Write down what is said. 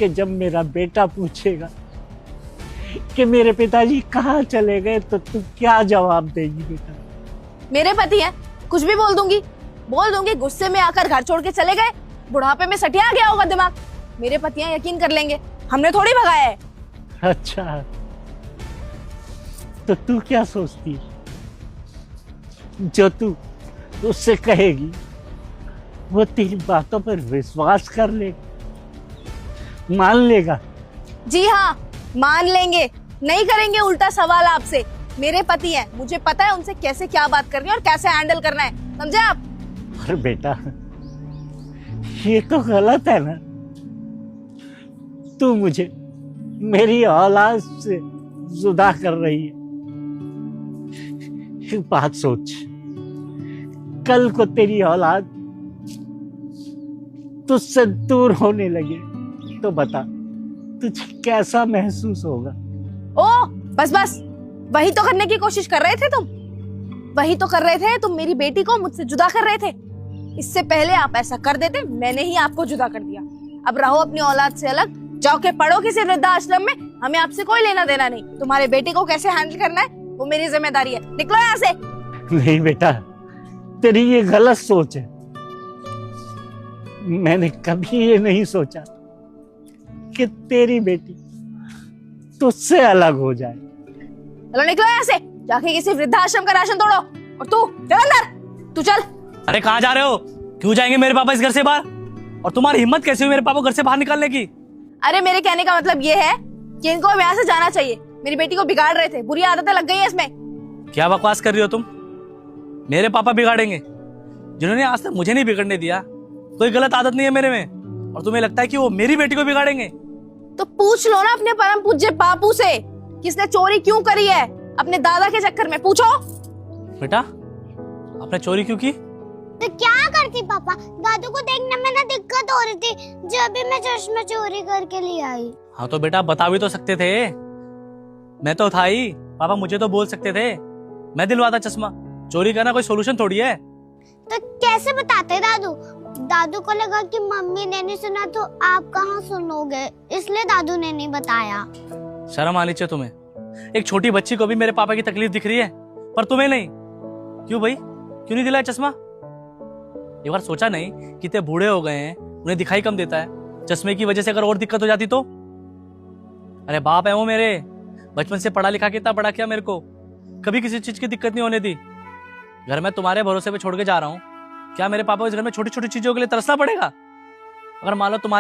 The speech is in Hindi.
कि जब मेरा बेटा पूछेगा कि मेरे पिताजी कहाँ चले गए तो तू क्या जवाब देगी बेटा? मेरे पति हैं, कुछ भी बोल दूंगी गुस्से में आकर घर छोड़ के चले गए, बुढ़ापे में सटिया गया होगा दिमाग। मेरे पति हैं, यकीन कर लेंगे, हमने थोड़ी भगाया है। अच्छा, तो तू क्या सोचती है? जो तू उससे कहेगी वो तेरी बातों पर विश्वास कर लेगा, मान लेगा? जी हाँ, मान लेंगे, नहीं करेंगे उल्टा सवाल आपसे। मेरे पति हैं, मुझे पता है उनसे कैसे क्या बात करनी है और कैसे हैंडल करना है, समझे आप? अरे बेटा, ये तो गलत है ना। तू मुझे मेरी औलाद से जुदा कर रही है। एक बात सोच, कल को तेरी औलाद तुझसे दूर होने लगे तो बता तुझे कैसा महसूस होगा? ओ बस, वही तो करने की कोशिश कर रहे थे तुम, वही तो कर रहे थे तुम। मेरी बेटी को मुझसे जुदा कर रहे थे। इससे पहले आप ऐसा कर देते, मैंने ही आपको जुदा कर दिया। अब रहो अपनी औलाद से अलग, जाओ के पढ़ो किसी वृद्धाश्रम में, हमें आपसे कोई लेना देना नहीं। तुम्हारे बेटे को कैसे हैंडल करना है वो मेरी जिम्मेदारी है, निकलो यहाँ से। नहीं बेटा, तेरी ये गलत सोच है। मैंने कभी ये नहीं सोचा कि तेरी बेटी तुझसे अलग हो जाए। चलो निकलो यहाँ से, जाके किसी वृद्धाश्रम का राशन तोड़ो। और तू चल अंदर, तू चल। अरे कहाँ जा रहे हो? क्यों जाएंगे मेरे पापा इस घर से बाहर? और तुम्हारी हिम्मत कैसे हुई मेरे पापा को घर से बाहर निकालने की? अरे मेरे कहने का मतलब ये है कि इनको अब यहाँ से जाना चाहिए। मेरी बेटी को बिगाड़ रहे थे, बुरी आदतें लग गई है इसमें। क्या बकवास कर रही हो तुम? मेरे पापा बिगाड़ेंगे? जिन्होंने आज तक मुझे नहीं बिगड़ने दिया, कोई गलत आदत नहीं है मेरे में, और तुम्हें लगता है कि वो मेरी बेटी को बिगाड़ेंगे? तो पूछ लो ना अपने परम पूज्य बापू से, किसने चोरी क्यों करी है अपने दादा के चक्कर में, पूछो। बेटा, आपने चोरी क्यों की? तो क्या करती पापा, दादू को देखने में ना दिक्कत हो रही थी, जब भी मैं चश्मा चोरी करके ले आई। हाँ तो बेटा बता भी तो सकते थे, मैं तो था ही। पापा मुझे तो बोल सकते थे, मैं दिलवाता चश्मा। चोरी करना कोई सोल्यूशन थोड़ी है। तो कैसे बताते दादू? दादू को लगा कि मम्मी ने नहीं सुना तो आप कहाँ सुनोगे, इसलिए दादू ने नहीं बताया। शर्म आनी चाहिए तुम्हें। एक छोटी बच्ची को भी मेरे पापा की तकलीफ दिख रही है, पर तुम्हें नहीं। क्यों भाई, क्यों नहीं दिलाया चश्मा? एक बार सोचा नहीं कि इतने बूढ़े हो गए हैं, उन्हें दिखाई कम देता है, चश्मे की वजह से अगर और दिक्कत हो जाती तो? अरे बाप है वो मेरे, बचपन से पढ़ा लिखा के इतना बड़ा किया मेरे को, कभी किसी चीज की दिक्कत नहीं होने दी। घर में तुम्हारे भरोसे पे छोड़ के जा रहा हूँ, क्या मेरे पापा को इस घर में छोटी छोटी चीजों के लिए तरसना पड़ेगा? अगर मान लो तुम्हारे